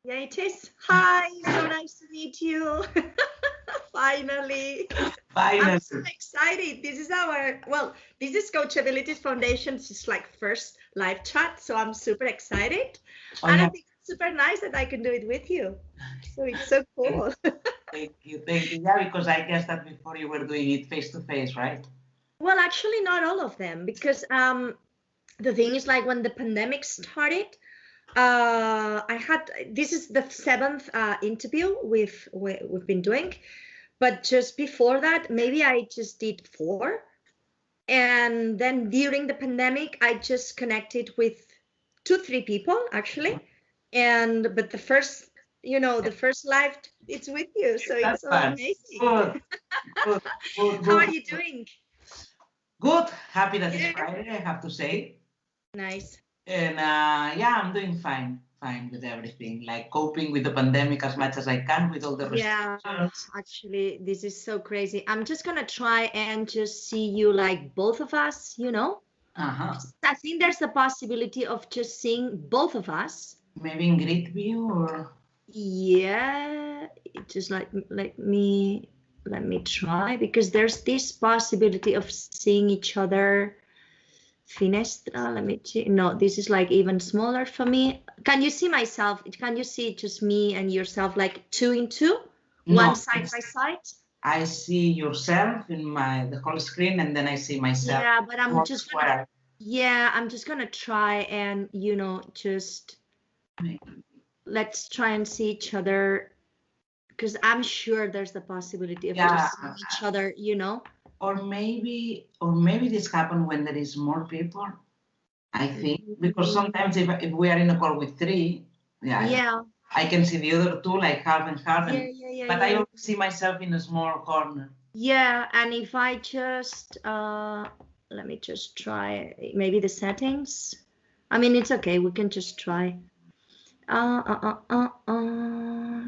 Yeah, it is. Hi, so nice to meet you. Finally. I'm Finally. so excited. This is Coachability Foundation's just like first live chat, so I'm super excited. Oh And I yeah. think it's super nice that I can do it with you. So it's so Thank, cool. thank you. Thank you. Yeah, because I guess that before you were doing it face to face, right? Well, actually, not all of them, because the thing is like when the pandemic started, I had this is the seventh interview we've been doing, but just before that, maybe I just did four. And then during the pandemic, I just connected with two, three people actually. And but the first live, it's with you, so That it's so part. amazing. Good, good, good, How are good. you doing? Good. Happy that it's Yeah. Friday, I have to say. Nice. And yeah, I'm doing fine. Fine with everything. Like coping with the pandemic as much as I can with all the Yeah, restrictions. actually, this is so crazy. I'm just gonna try and just see you like both of us, you know? Uh-huh. I think there's a possibility of just seeing both of us. Maybe in grid view or Yeah, just like let me try because there's this possibility of seeing each other. Finestra, let me see. No, this is like even smaller for me. Can you see myself? Can you see just me and yourself like two in two, one no. side by side? I see yourself in the whole screen and then I see myself Yeah, but I'm more just gonna, square. yeah, I'm just gonna try and, just let's try and see each other because I'm sure there's the possibility of Yeah, just seeing each other. or maybe this happen when there is more people. I think because Mm, sometimes if we are in a call with three, yeah, yeah, I can see the other two like half and half, yeah, and yeah, yeah, but I yeah. always see myself in a small corner. Yeah, and if I just let me just try maybe the settings. I mean, it's okay. We can just try.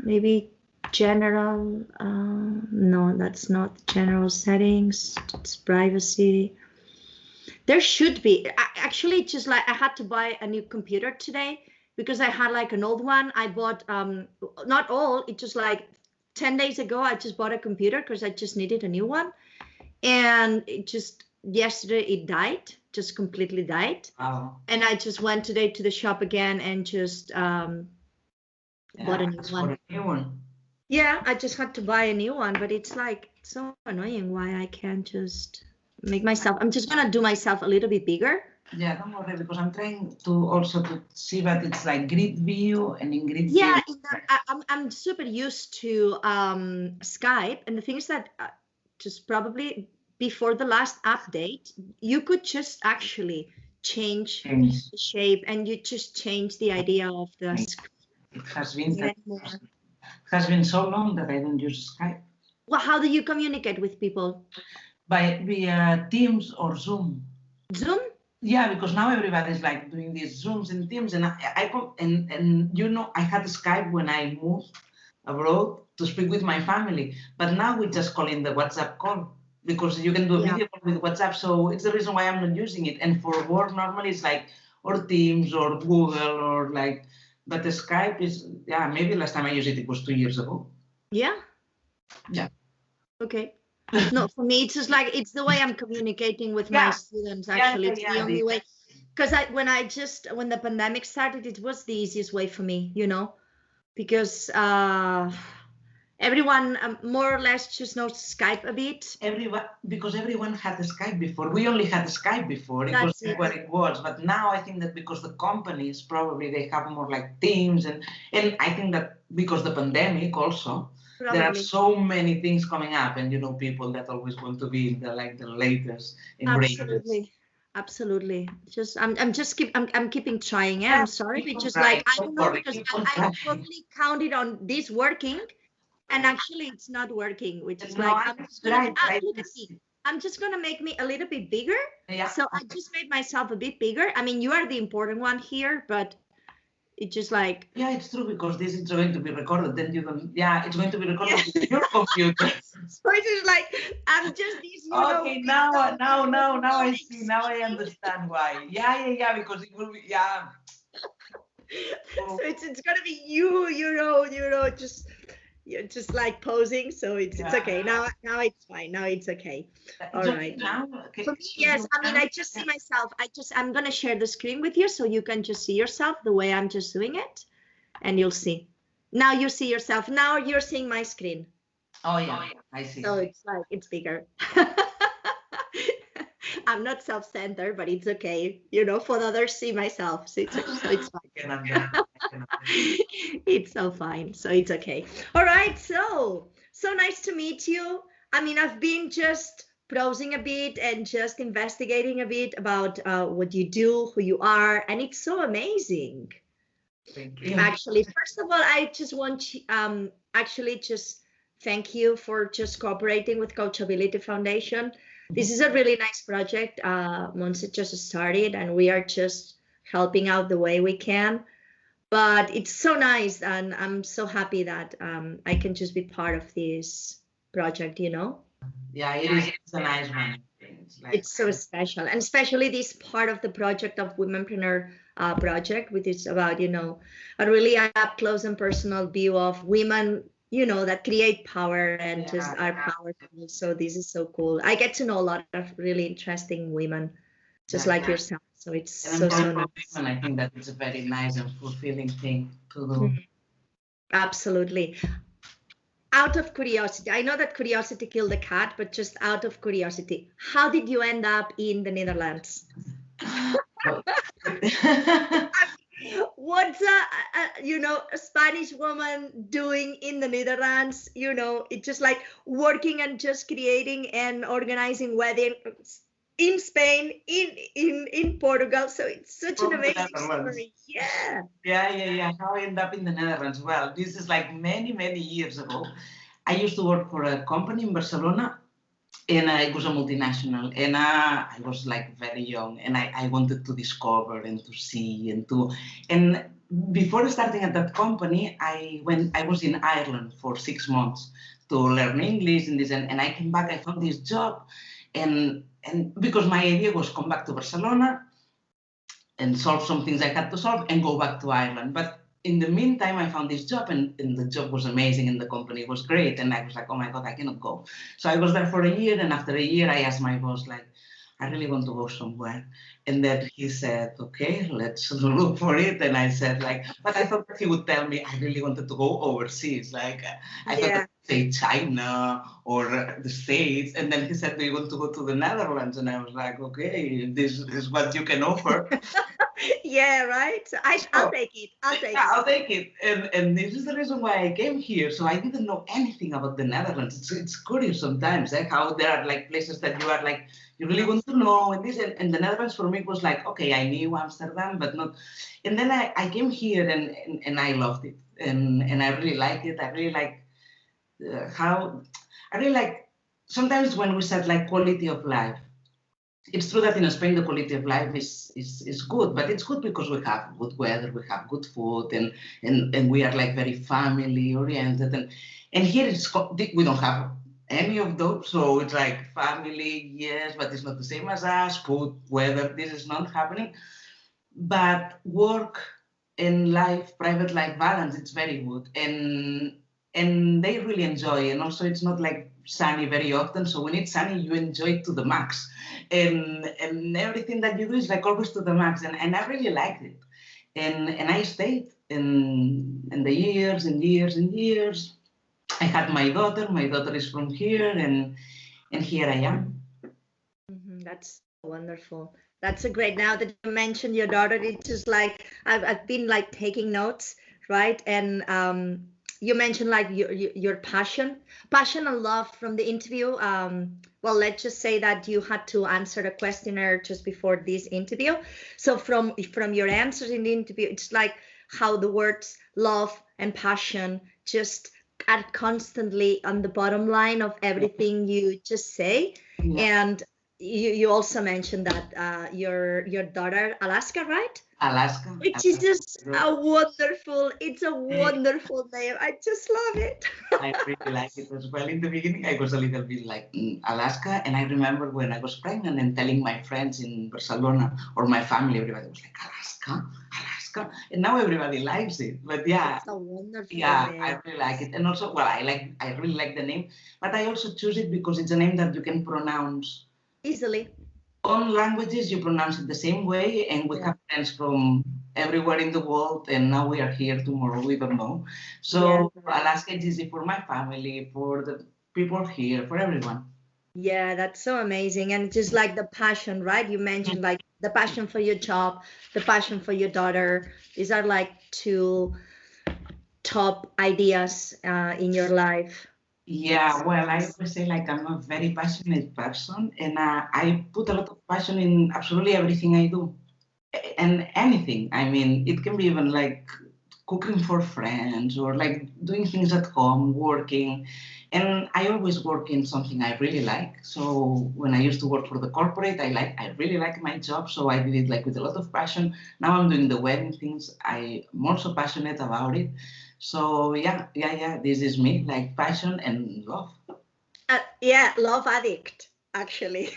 Maybe general. No, that's not general settings. It's privacy. There should be. Actually, just like I had to buy a new computer today because I had like an old one. I bought not all. It just like 10 days ago. I just bought a computer because I just needed a new one, and it just yesterday it died, just completely died. Wow. And I just went today to the shop again and just bought a Yeah, new that's for one. a new one. Yeah, I just had to buy a new one, but it's like so annoying why I can't just make myself. I'm just gonna do myself a little bit bigger. Yeah, don't worry because I'm trying to also to see that it's like grid view and in grid Yeah, view. I'm super used to Skype, and the thing is that just probably before the last update, you could just actually change Things. the shape, and you just change the idea of the screen It has been more. so long that I don't use Skype Well, how do you communicate with people? by via Teams or Zoom. Zoom? Yeah, because now everybody's like doing these Zooms and Teams, and I had Skype when I moved abroad to speak with my family, but now we just call in the WhatsApp call because you can do a Yeah, video call with WhatsApp. So it's the reason why I'm not using it. And for work, normally it's like or Teams or Google or like, but the Skype is yeah. Maybe last time I used it, it was 2 years ago. yeah, Yeah. okay. No, for me, it's just like it's the way I'm communicating with my Yeah, students. yeah, Actually, yeah, it's the yeah. only way. Because when the pandemic started, it was the easiest way for me, because everyone more or less just knows Skype a bit. Everyone, because everyone had Skype before. We only had Skype before. It was That's it. what it was. But now I think that because the companies probably they have more like Teams and I think that because the pandemic also there are Probably. so many things coming up and people that always want to be in the latest and greatest. Absolutely. Absolutely. Just I'm keeping trying. Yeah, Yeah, I'm sorry, keep but on just like trying. I don't Don't know worry, because keep on I trying. totally counted on this working, and actually it's not working, which is No, like I I'm just gonna tried, but I look didn't at me. see. I'm just gonna make me a little bit bigger. Yeah. So I just made myself a bit bigger. I mean, you are the important one here, but it just like Yeah, it's true because this is going to be recorded. Then you don't. Yeah, it's going to be yeah. recorded with your computer. So it is like I'm just this, Okay, big now, dog now, now, now I loading see. Now I screen. understand why. Yeah, yeah, yeah. Because it will be. Yeah, So it's gonna be you, just you're just like posing. So it's okay. Now it's fine. Now it's okay. All right. For me, yes. I mean, I just see myself. I'm gonna share the screen with you so you can just see yourself the way I'm just doing it, and you'll see. Now you see yourself. Now you're seeing my screen. Oh yeah, I see. So it's like it's bigger. I'm not self-centered, but it's okay. For others see myself. So it's fine. It's so fine. So it's okay. All right. So nice to meet you. I mean, I've been just browsing a bit and just investigating a bit about what you do, who you are, and it's so amazing. Thank you. Actually, first of all, I just want to just thank you for just cooperating with Coachability Foundation. This is a really nice project. Montse just started, and we are just helping out the way we can. But it's so nice, and I'm so happy that I can just be part of this project. Yeah, it's a nice one. It's so special, and especially this part of the project of Womenpreneur Project, which is about a really up close and personal view of women that create power and just are powerful. So this is so cool. I get to know a lot of really interesting women, just like yourself. So it's so nice. And I think that it's a very nice and fulfilling thing to do. Absolutely. Out of curiosity, I know that curiosity killed the cat, but just out of curiosity, how did you end up in the Netherlands? What's a Spanish woman doing in the Netherlands? It's just like working and just creating and organizing weddings in Spain, in Portugal. So it's such an amazing story. Yeah. How I ended up in the Netherlands? Well, this is like many, many years ago. I used to work for a company in Barcelona, and it was a multinational, and I was like very young, and I wanted to discover and to see and before starting at that company, I was in Ireland for 6 months to learn English and this, and I came back. I found this job, and because my idea was come back to Barcelona and solve some things I had to solve and go back to Ireland. But in the meantime, I found this job, and the job was amazing, and the company was great, and I was like, oh my God, I cannot go. So I was there for a year, and after a year, I asked my boss, like, I really want to go somewhere. And then he said, okay, let's look for it. And I said, like, but I thought that he would tell me I really wanted to go overseas. Like, I thought that say China or the States. And then he said, do you want to go to the Netherlands? And I was like, okay, this is what you can offer. Yeah, right. I'll take it. I'll take it. And this is the reason why I came here. So I didn't know anything about the Netherlands. It's curious sometimes, how there are like places that you are like, you really want to know, and this, and the Netherlands for me was like, okay, I knew Amsterdam, but not. And then I came here, and I loved it, and I really like it. I really like sometimes when we said like quality of life. It's true that in Spain the quality of life is good, but it's good because we have good weather, we have good food, and we are like very family oriented, and here we don't have any of those, so it's like family, yes, but it's not the same as us. Food, weather, this is not happening. But work and life, private life balance, it's very good, and they really enjoy. And also, it's not like sunny very often. So when it's sunny, you enjoy it to the max, and everything that you do is like always to the max. And I really liked it, and I stayed in the years and years and years. I had my daughter. My daughter is from here, and here I am. That's wonderful. That's a great. Now that you mentioned your daughter, it's just like I've been like taking notes, right? And you mentioned like your passion and love from the interview. Well, let's just say that you had to answer the questionnaire just before this interview. So from your answers in the interview, it's like how the words love and passion just are constantly on the bottom line of everything you just say. And you also mentioned that your daughter, Alaska, right? Alaska. Which is just it's a wonderful name. I just love it. I really like it as well. In the beginning, I was a little bit like Alaska. And I remember when I was pregnant and telling my friends in Barcelona or my family, everybody was like, Alaska. And now everybody likes it. But yeah, It's a wonderful yeah, name. I really like it. And also, well, I really like the name, but I also choose it because it's a name that you can pronounce. Easily. All languages, you pronounce it the same way, and we Yeah. have friends from everywhere in the world, and now we are here, tomorrow we don't know. Yeah. So Alaska is easy for my family, for the people here, for everyone. Yeah, that's so amazing. And just like the passion, right? You mentioned like the passion for your job, the passion for your daughter. These are like two top ideas in your life. Yeah, well, I always say like I'm a very passionate person, and I put a lot of passion in absolutely everything I do. And anything. I mean, it can be even like cooking for friends or like doing things at home, working. And I always work in something I really like. So when I used to work for the corporate, I really like my job. So I did it like with a lot of passion. Now I'm doing the wedding things. I'm also passionate about it. So yeah. This is me, like passion and love. Yeah, love addict, actually.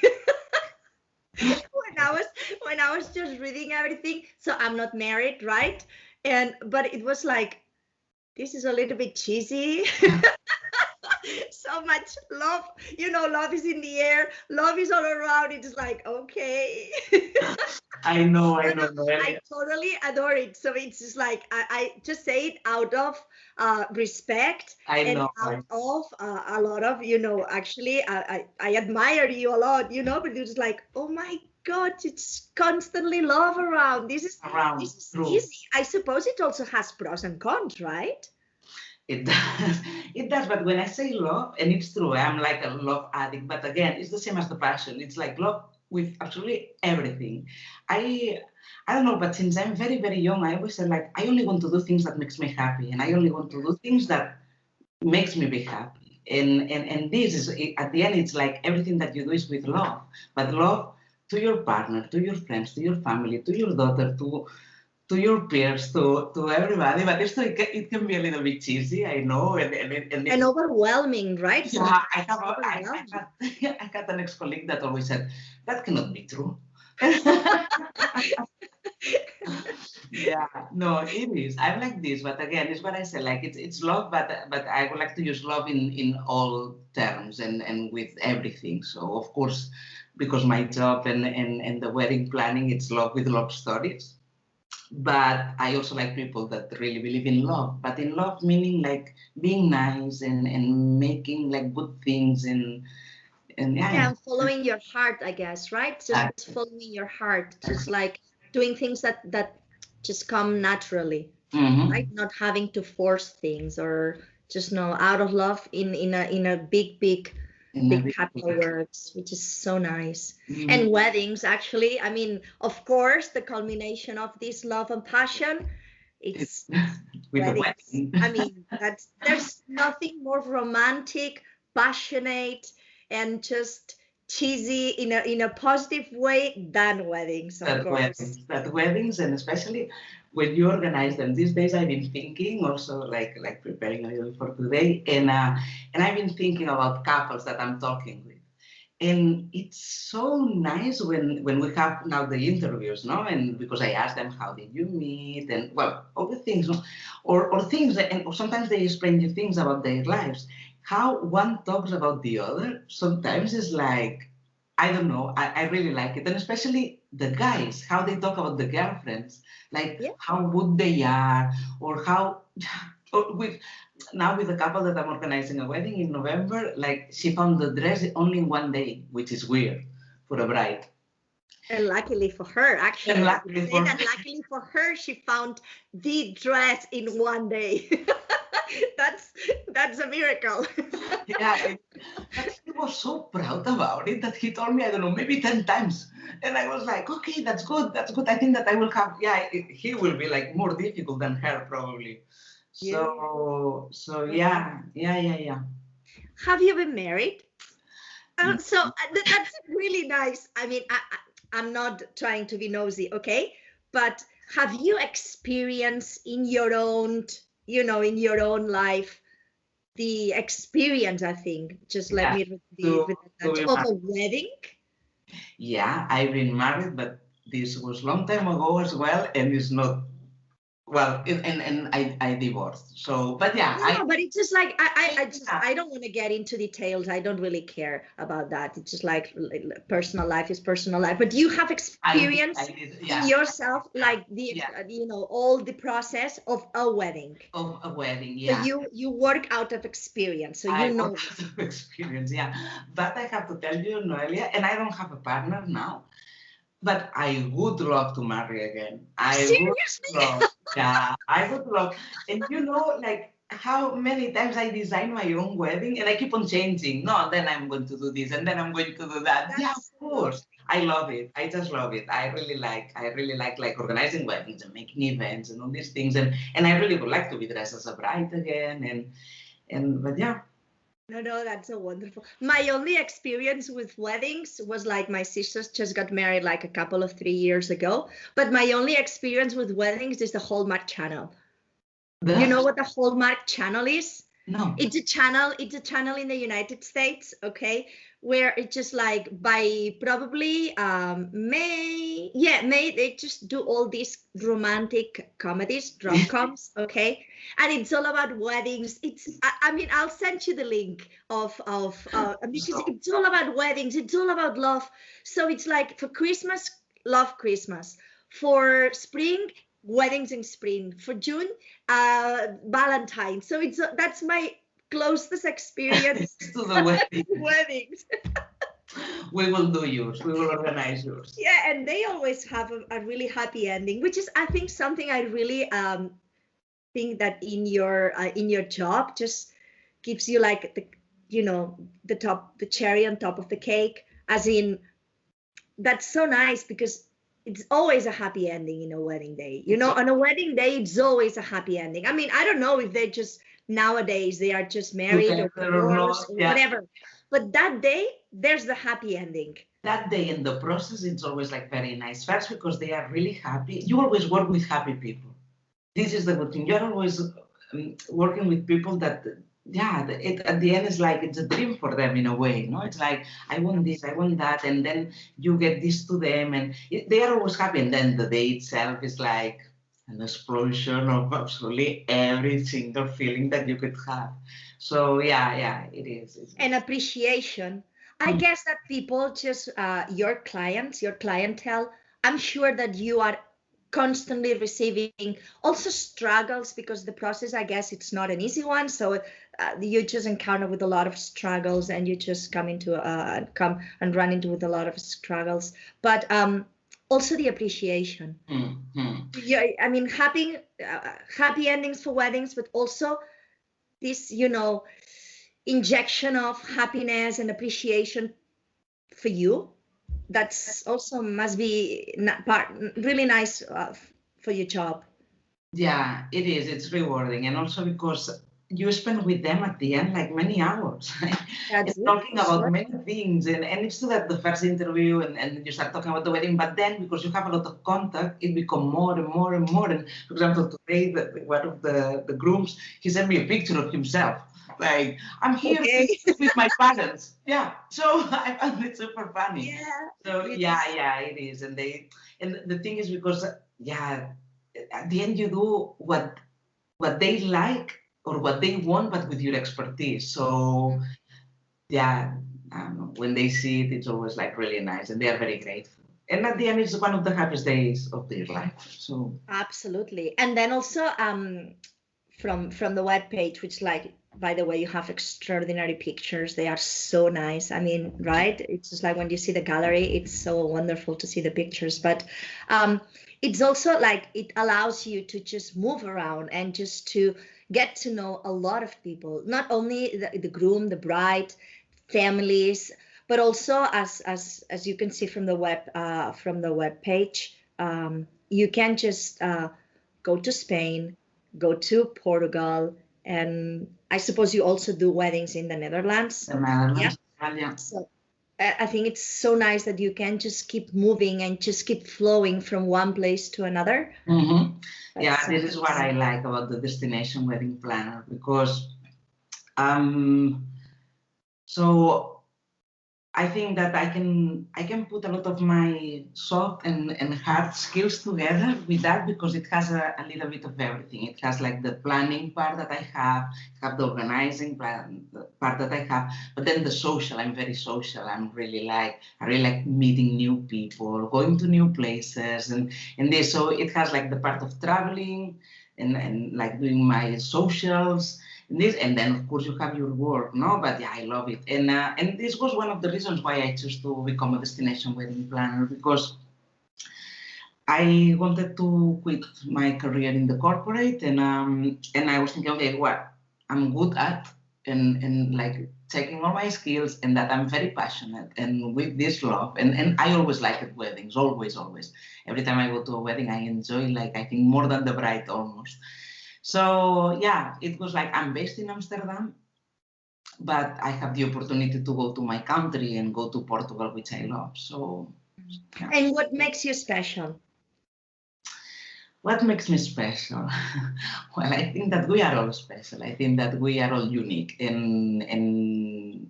When I was just reading everything, so I'm not married, right? But it was like, this is a little bit cheesy. So much love, love is in the air, love is all around. It's like, okay. I know, No, no, I Noèlia. totally adore it. So it's just like I just say it out of respect I and know. out of a lot of, actually, I admire you a lot, but it's like, oh my God, it's constantly love around. This is Around, this is true. easy. I suppose it also has pros and cons, right? It does. It does. But when I say love, and it's true, I'm like a love addict. But again, it's the same as the passion. It's like love with absolutely everything. I I don't know, but since I'm very, very young, I always said like I only want to do things that makes me happy, and I only want to do things that makes me be happy. And this is at the end, it's like everything that you do is with love. But love to your partner, to your friends, to your family, to your daughter, to your peers, to everybody, but it can be a little bit cheesy, I know, and And overwhelming, right? yeah, Sometimes it's overwhelming. I had an ex-colleague that always said, that cannot be true. Yeah, no, it is. I'm like this, but again, it's what I say, like it's love, but I would like to use love in all terms and with everything. So of course, because my job and the wedding planning, it's love with love stories. But I also like people that really believe in love, but in love meaning like being nice and making like good things and Yeah, yeah, and following your heart, I guess, right? Just following your heart, just like doing things that just come naturally, right? Not having to force things or just out of love in a big capital words, which is so nice. And weddings, actually, I mean, of course, the culmination of this love and passion, it's with the weddings. wedding. I mean, there's nothing more romantic, passionate, and just cheesy in a positive way than weddings, of course. That weddings, and especially when you organize them. These days, I've been thinking also like preparing a little for today, and I've been thinking about couples that I'm talking with. And it's so nice when we have now the interviews, no? And because I ask them, how did you meet? And well, all the things, no? Or things, or sometimes they explain you things about their lives. How one talks about the other sometimes is like, I don't know, I really like it. And especially the guys, how they talk about the girlfriends, like Yeah. how good they are, or how, or with the couple that I'm organizing a wedding in November, like she found the dress only in one day, which is weird for a bride. And luckily for her, actually, And I would luckily say for that luckily for her, she found the dress in one day. That's a miracle. yeah, but he was so proud about it that he told me, I don't know, maybe 10 times. And I was like, okay, that's good. That's good. I think that I will have, he will be like more difficult than her probably. Yeah. So yeah. Have you been married? So that's really nice. I mean, I'm not trying to be nosy, okay? But have you experienced in your own, in your own life, the experience, I think, just let me read the touch of a wedding? Yeah, I've been married, but this was long time ago as well, and it's not well, I divorced. So, but yeah, No, but it's just like yeah, I don't want to get into details. I don't really care about that. It's just like personal life is personal life. But do you have I experience did, in yeah, yourself, yeah, like the yeah, all the process of a wedding? of a wedding, So yeah. you work out of experience, so you I know work it. out of experience, yeah. But I have to tell you, Noelia, and I don't have a partner now, but I would love to marry again. I would Seriously? love, yeah, I would love. And you know, like how many times I design my own wedding and I keep on changing. No, then I'm going to do this and then I'm going to do that. Yeah, of That's so course. I love it. I just love it. I really like organizing weddings and making events and all these things. And I really would like to be dressed as a bride again. But yeah. no, no, that's so wonderful. My only experience with weddings was like my sisters just got married like a couple of 3 years ago. But my only experience with weddings is the Hallmark Channel. You know The what the Hallmark Channel is? no. It's a channel in the United States, okay, where it's just like by probably May they just do all these romantic comedies, rom-coms, okay, and it's all about weddings. I mean, I'll send you the link of because So it's all about weddings, it's all about love. So it's like for Christmas, love Christmas. For spring, weddings in spring. For June, Valentine. So that's my closest experience to the wedding. with weddings. We will do yours. We will organize yours. Yeah, and they always have a really happy ending, which is I think something I really think that in your job just gives you like the the cherry on top of the cake, as in that's so nice because it's always a happy ending in a wedding day. You know, So on a wedding day, it's always a happy ending. I mean, I don't know if they just nowadays they are just married or together or divorced not, or yeah. whatever. But that day, there's the happy ending. That day in the process, it's always like very nice. First, because they are really happy. You always work with happy people. This is the good thing. You're always working with people that, yeah, it at the end is like it's a dream for them in a way. No, it's like I want this, I want that, and then you get this to them, and they are always happy. And then the day itself is like an explosion of absolutely every single feeling that you could have. So yeah, it is. And appreciation. I Mm. guess that people just your clients, your clientele, I'm sure that you are constantly receiving also struggles because the process, I guess, it's not an easy one. So you just encounter with a lot of struggles, and you just come and run into with a lot of struggles. But also the appreciation. Mm-hmm. Yeah, I mean, happy endings for weddings, but also this, injection of happiness and appreciation for you. That's also must be really nice for your job. Yeah, it is. It's rewarding. And also because you spend with them at the end like many hours and That's it, talking for about sure. many things. And it's true that the first interview and you start talking about the wedding, but then because you have a lot of contact, it become more and more and more. And for example, today, one of the grooms, he sent me a picture of himself. Like, I'm here Okay. with my parents. Yeah. So I found it super funny. Yeah, So it is. yeah, it is. And the thing is because, yeah, at the end you do what they like or what they want, but with your expertise. So yeah, I don't know, when they see it, it's always like really nice, and they are very grateful. And at the end, it's one of the happiest days of their life. So Absolutely. And then also from the web page, which like by the way, you have extraordinary pictures. They are so nice. I mean, right? It's just like when you see the gallery, it's so wonderful to see the pictures. But it's also like it allows you to just move around and just to get to know a lot of people, not only the groom, the bride, families, but also as you can see from the web page, you can just go to Spain, go to Portugal, and I suppose you also do weddings in the Netherlands. the Yeah. Netherlands, Australia. So I think it's so nice that you can just keep moving and just keep flowing from one place to another. Mm-hmm. Yeah, That's this is what I like about the destination wedding planner because um so I think that I can put a lot of my soft and hard skills together with that, because it has a little bit of everything. It has like the planning part that I have the organizing part that I have, but then the social. I'm very social. I really like meeting new people, going to new places, and this. So it has like the part of traveling and like doing my socials. And then of course you have your work, no? But yeah, I love it, and this was one of the reasons why I chose to become a destination wedding planner, because I wanted to quit my career in the corporate, and I was thinking, okay, what I'm good at, and like checking all my skills, and that I'm very passionate, and with this love, and I always liked weddings, always. Every time I go to a wedding, I enjoy, like, I think more than the bride almost. So yeah, it was like, I'm based in Amsterdam, but I have the opportunity to go to my country and go to Portugal, which I love. So yeah. And what makes you special? What makes me special? Well, I think that we are all special. I think that we are all unique, and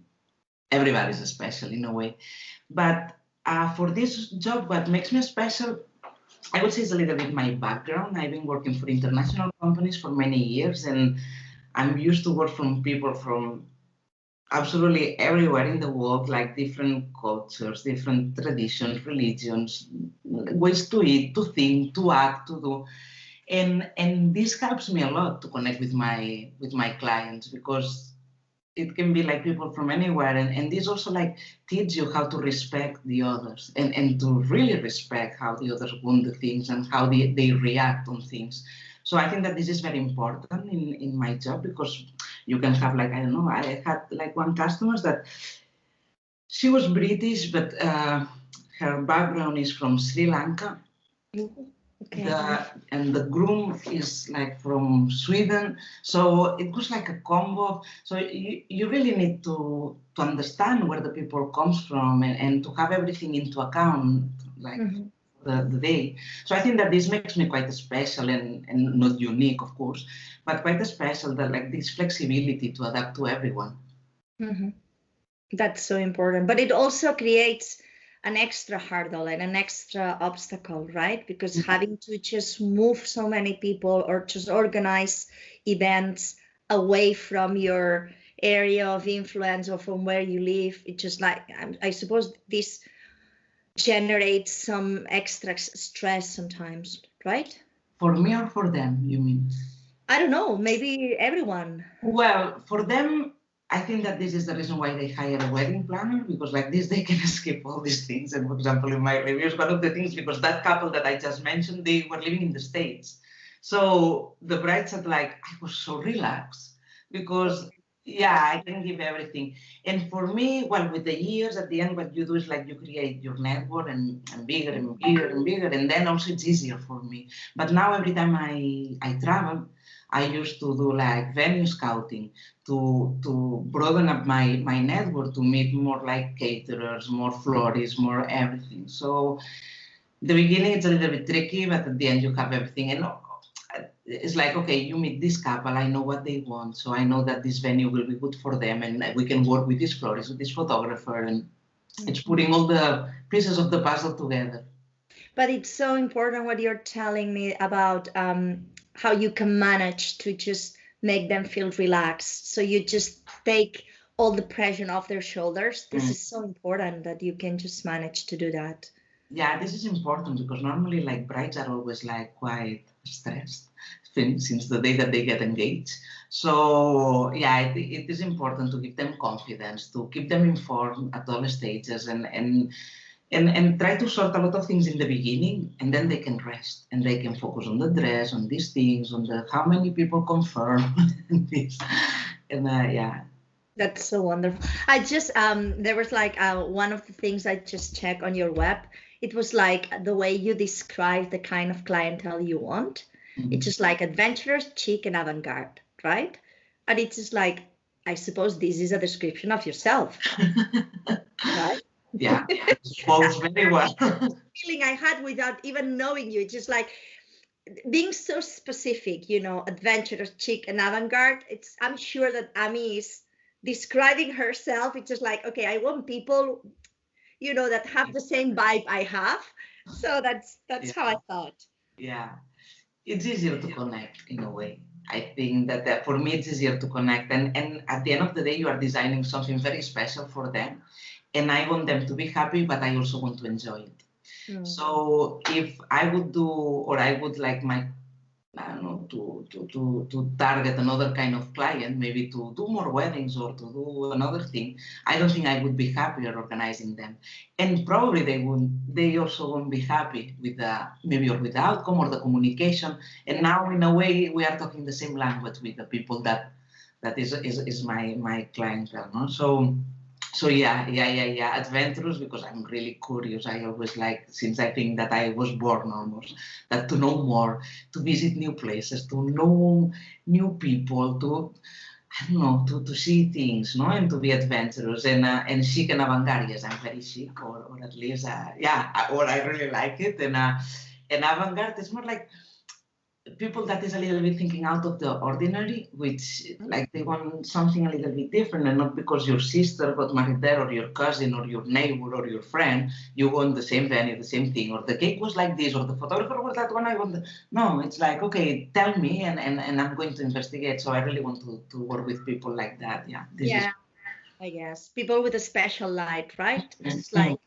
everybody's special in a way. But for this job, what makes me special, I would say, is a little bit my background. I've been working for international companies for many years, and I'm used to work from people from absolutely everywhere in the world, like different cultures, different traditions, religions, ways to eat, to think, to act, to do. And this helps me a lot to connect with my clients, because it can be like people from anywhere, and this also like teach you how to respect the others, and to really respect how the others want the things and how they react on things. So I think that this is very important in my job, because you can have, like, I don't know, I had like one customer that she was British, but her background is from Sri Lanka. Okay. And the groom is like from Sweden, so it was like a combo. So you really need to understand where the people comes from, and to have everything into account, like the day. So I think that this makes me quite special, and not unique, of course, but quite special, that like this flexibility to adapt to everyone. That's so important, but it also creates an extra hurdle and an extra obstacle, right? Because having to just move so many people, or just organize events away from your area of influence or from where you live, it just, like, I suppose this generates some extra stress sometimes, right? For me or for them, you mean? I don't know, maybe everyone. Well, for them, I think that this is the reason why they hire a wedding planner, because like this, they can skip all these things. And for example, in my reviews, one of the things, because that couple that I just mentioned, they were living in the States. So the bride said, like, I was so relaxed, because yeah, I can give everything. And for me, well, with the years, at the end, what you do is like you create your network, and bigger and bigger and bigger. And then also it's easier for me. But now every time I travel, I used to do like venue scouting to broaden up my network, to meet more like caterers, more florists, more everything. So the beginning it's a little bit tricky, but at the end you have everything. And it's like, okay, you meet this couple, I know what they want, so I know that this venue will be good for them, and we can work with this florist, with this photographer, and it's putting all the pieces of the puzzle together. But it's so important what you're telling me about how you can manage to just make them feel relaxed. So you just take all the pressure off their shoulders. This is so important that you can just manage to do that. Yeah, this is important, because normally like brides are always like quite stressed since the day that they get engaged. So yeah, it is important to give them confidence, to keep them informed at all stages, and try to sort a lot of things in the beginning, and then they can rest, and they can focus on the dress, on these things, on the how many people confirm, and this, and yeah. That's so wonderful. I just there was like one of the things I just checked on your web. It was like the way you describe the kind of clientele you want. It's just like adventurous, chic, and avant-garde, right? And it's just like, I suppose this is a description of yourself, right? Yeah, it falls very well. Feeling I had without even knowing you. It's just like being so specific, adventurous, chic, and avant-garde. I'm sure that Ami is describing herself. It's just like, okay, I want people, that have the same vibe I have. So that's how I thought. Yeah, it's easier to connect in a way. I think that for me it's easier to connect, and at the end of the day you are designing something very special for them, and I want them to be happy, but I also want to enjoy it. So if I would do, or I would like I don't know, to target another kind of client, maybe to do more weddings or to do another thing, I don't think I would be happier organizing them. And probably they also won't be happy with maybe with the outcome or the communication. And now in a way we are talking the same language with the people that is my clientele, no? So yeah, adventurous, because I'm really curious. I always like, since I think that I was born almost, that to know more, to visit new places, to know new people, I don't know, to see things, no, and to be adventurous and chic and avant-garde. Yes, I'm very chic, or at least, or I really like it. And avant-garde is more like people that is a little bit thinking out of the ordinary, which like they want something a little bit different, and not because your sister got married there, or your cousin, or your neighbor, or your friend, you want the same venue, the same thing, or the cake was like this, or the photographer was that one. No, it's like, okay, tell me, and I'm going to investigate. So I really want to work with people like that. Yeah. I guess people with a special light, right? It's like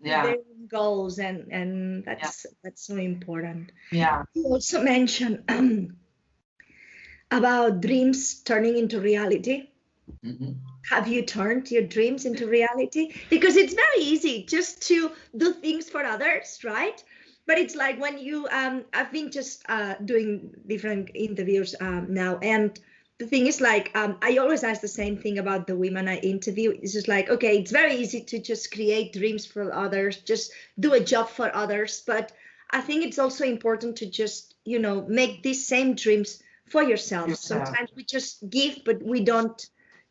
their goals, and that's so important. Yeah. You also mentioned about dreams turning into reality. Have you turned your dreams into reality? Because it's very easy just to do things for others, right? But it's like when you I've been just doing different interviews now, and the thing is, like, I always ask the same thing about the women I interview. It's just like, okay, it's very easy to just create dreams for others, just do a job for others. But I think it's also important to just, make these same dreams for yourself. Sometimes we just give, but we don't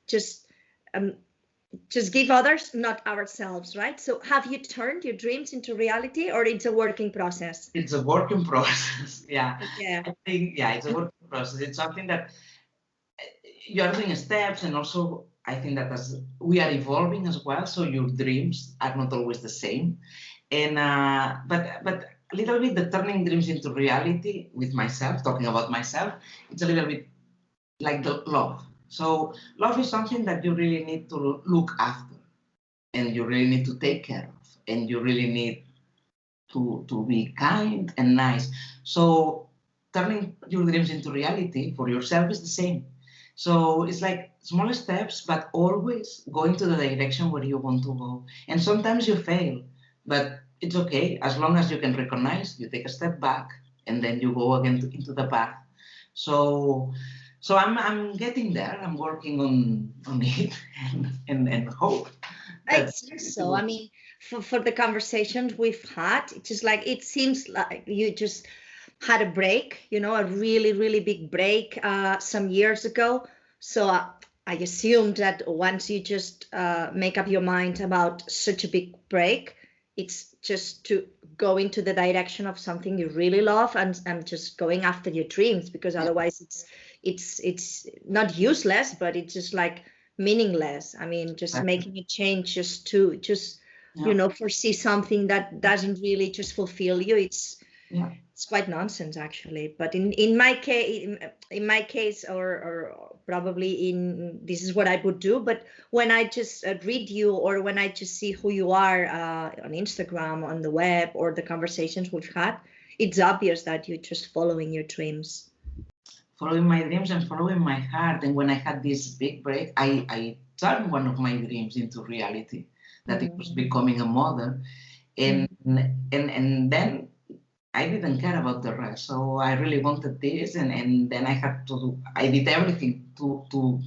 just give others, not ourselves, right? So have you turned your dreams into reality, or it's a working process? It's a working process. Yeah. I think, it's a working process. It's something that you are doing steps, and also I think that as we are evolving as well, so your dreams are not always the same. And but a little bit the turning dreams into reality with myself, talking about myself, it's a little bit like the love. So love is something that you really need to look after, and you really need to take care of, and you really need to be kind and nice. So turning your dreams into reality for yourself is the same. So it's like small steps, but always going to the direction where you want to go. And sometimes you fail, but it's okay. As long as you can recognize, you take a step back, and then you go again into the path. So I'm getting there. I'm working on it, and hope. I think so. I mean, for the conversations we've had, it's just like, it seems like you just had a break, a really, really big break some years ago. So I assumed that once you just make up your mind about such a big break, it's just to go into the direction of something you really love, and just going after your dreams, because otherwise it's not useless, but it's just like meaningless. I mean, just making a change just to foresee something that doesn't really just fulfill you. It's quite nonsense, actually. But in my case, or probably this is what I would do. But when I just read you, or when I just see who you are on Instagram, on the web, or the conversations we've had, it's obvious that you're just following your dreams. Following my dreams and following my heart. And when I had this big break, I turned one of my dreams into reality, that it was becoming a mother. And then I didn't care about the rest. So I really wanted this, and then I did everything to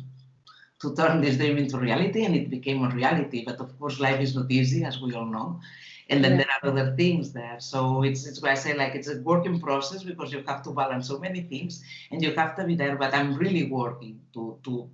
turn this dream into reality, and it became a reality. But of course, life is not easy, as we all know. And then there are other things there. So it's why I say, like, it's a working process, because you have to balance so many things, and you have to be there. But I'm really working to